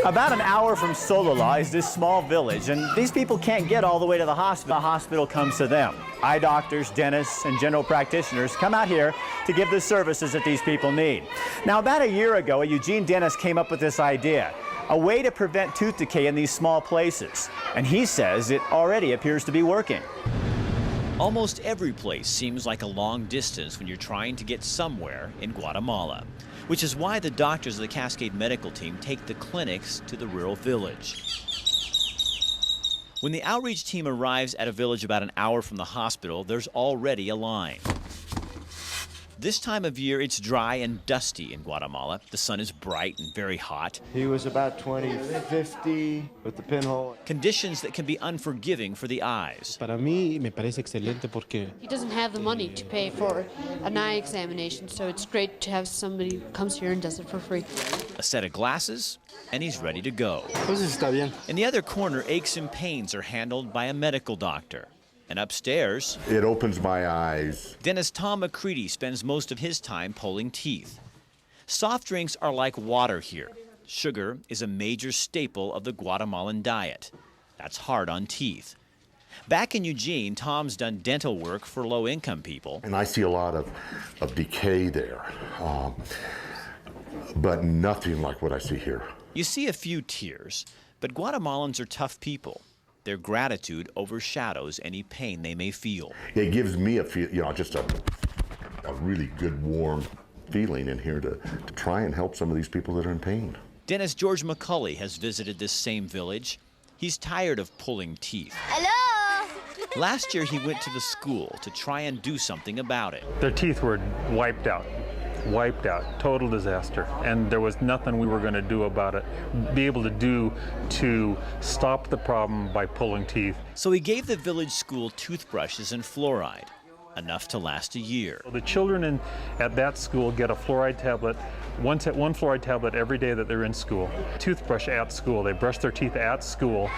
About an hour from Solala is this small village, and these people can't get all the way to the hospital. The hospital comes to them. Eye doctors, dentists, and general practitioners come out here to give the services that these people need. Now, about a year ago, a Eugene dentist came up with this idea, a way to prevent tooth decay in these small places. And he says it already appears to be working. Almost every place seems like a long distance when you're trying to get somewhere in Guatemala, which is why the doctors of the Cascade Medical Team take the clinics to the rural village. When the outreach team arrives at a village about an hour from the hospital, there's already a line. This time of year, it's dry and dusty in Guatemala. The sun is bright and very hot. He was about 2050 with the pinhole. Conditions that can be unforgiving for the eyes. Para mí me parece excelente porque he doesn't have the money to pay for an eye examination, so it's great to have somebody who comes here and does it for free. A set of glasses, and he's ready to go. Entonces está bien. In the other corner, aches and pains are handled by a medical doctor. And upstairs, it opens my eyes. Dentist Tom McCready spends most of his time pulling teeth. Soft drinks are like water here. Sugar is a major staple of the Guatemalan diet. That's hard on teeth. Back in Eugene, Tom's done dental work for low-income people. And I see a lot of decay there, but nothing like what I see here. You see a few tears, but Guatemalans are tough people. Their gratitude overshadows any pain they may feel. It gives me a feel, just a really good, warm feeling in here to try and help some of these people that are in pain. Dentist George McCulley has visited this same village. He's tired of pulling teeth. Hello! Last year, he went to the school to try and do something about it. Their teeth were wiped out, total disaster. And there was nothing we were going to do about it, be able to do to stop the problem by pulling teeth. So he gave the village school toothbrushes and fluoride, enough to last a year. The children at that school get a fluoride tablet, one fluoride tablet every day that they're in school. Toothbrush at school, they brush their teeth at school.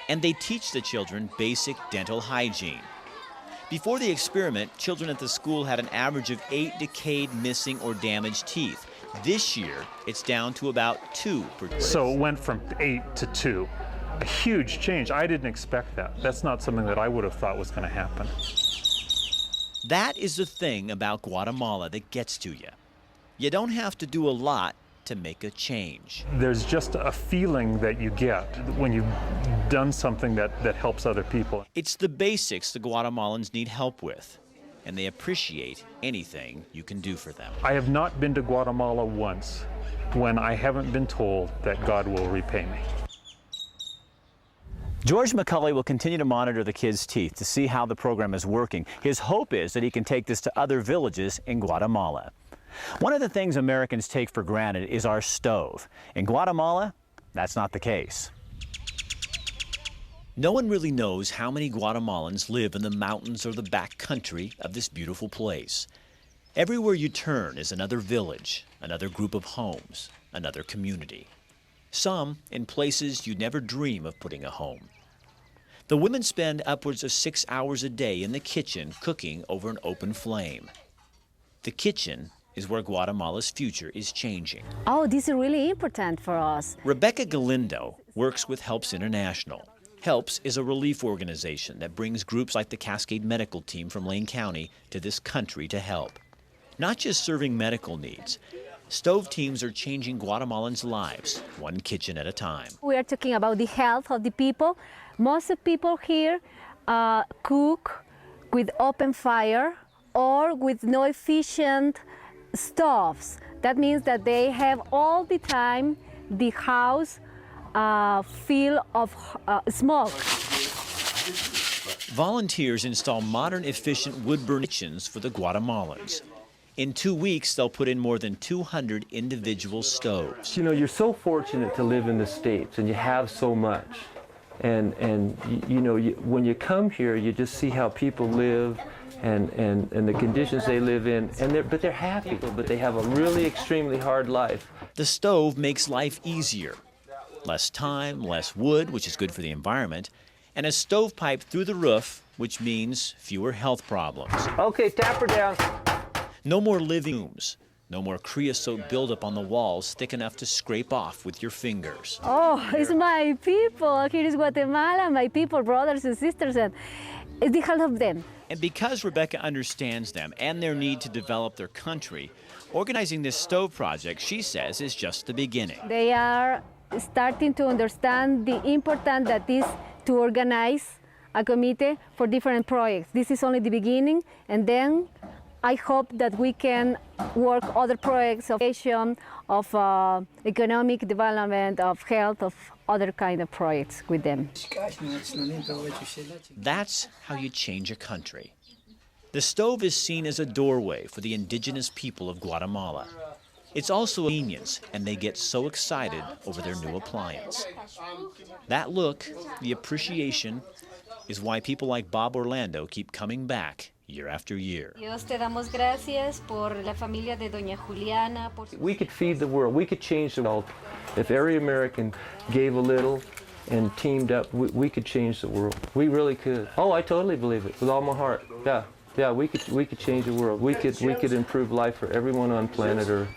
And they teach the children basic dental hygiene. Before the experiment, children at the school had an average of 8 decayed, missing, or damaged teeth. This year, it's down to about 2 per tooth. So it went from 8 to 2. A huge change. I didn't expect that. That's not something that I would have thought was going to happen. That is the thing about Guatemala that gets to you. You don't have to do a lot to make a change. There's just a feeling that you get when you've done something that helps other people. It's the basics the Guatemalans need help with, and they appreciate anything you can do for them. I have not been to Guatemala once when I haven't been told that God will repay me. George McCulley will continue to monitor the kids' teeth to see how the program is working. His hope is that he can take this to other villages in Guatemala. One of the things Americans take for granted is our stove. In Guatemala, that's not the case. No one really knows how many Guatemalans live in the mountains or the back country of this beautiful place. Everywhere you turn is another village, another group of homes, another community. Some in places you'd never dream of putting a home. The women spend upwards of 6 hours a day in the kitchen cooking over an open flame. The kitchen is where Guatemala's future is changing. Oh, this is really important for us. Rebecca Galindo works with HELPS International. HELPS is a relief organization that brings groups like the Cascade Medical Team from Lane County to this country to help. Not just serving medical needs. Stove teams are changing Guatemalans' lives, one kitchen at a time. We are talking about the health of the people. Most of people here cook with open fire or with no efficient stoves. That means that they have all the time the house full of smoke. Volunteers install modern, efficient wood-burning kitchens for the Guatemalans. In 2 weeks, they'll put in more than 200 individual stoves. You know, you're so fortunate to live in the States, and you have so much. And you know, when you come here, you just see how people live and the conditions they live in, but they're happy, but they have a really extremely hard life. The stove makes life easier. Less time, less wood, which is good for the environment, and a stovepipe through the roof, which means fewer health problems. Okay, tap her down. No more living rooms, No more creosote buildup on the walls thick enough to scrape off with your fingers. Oh, it's my people. Here is Guatemala, my people, brothers and sisters, and it's the help of them. And because Rebecca understands them and their need to develop their country, organizing this stove project, she says, is just the beginning. They are starting to understand the importance that is to organize a committee for different projects. This is only the beginning, and then I hope that we can work other projects of education, of economic development, of health, of other kind of projects with them. That's how you change a country. The stove is seen as a doorway for the indigenous people of Guatemala. It's also a convenience, and they get so excited over their new appliance. That look, the appreciation, is why people like Bob Orlando keep coming back year after year. Dios te damos gracias por la familia de Doña Juliana. We could feed the world. We could change the world. If every American gave a little and teamed up, we could change the world. We really could. Oh, I totally believe it with all my heart. Yeah, we could change the world. We could improve life for everyone on planet Earth.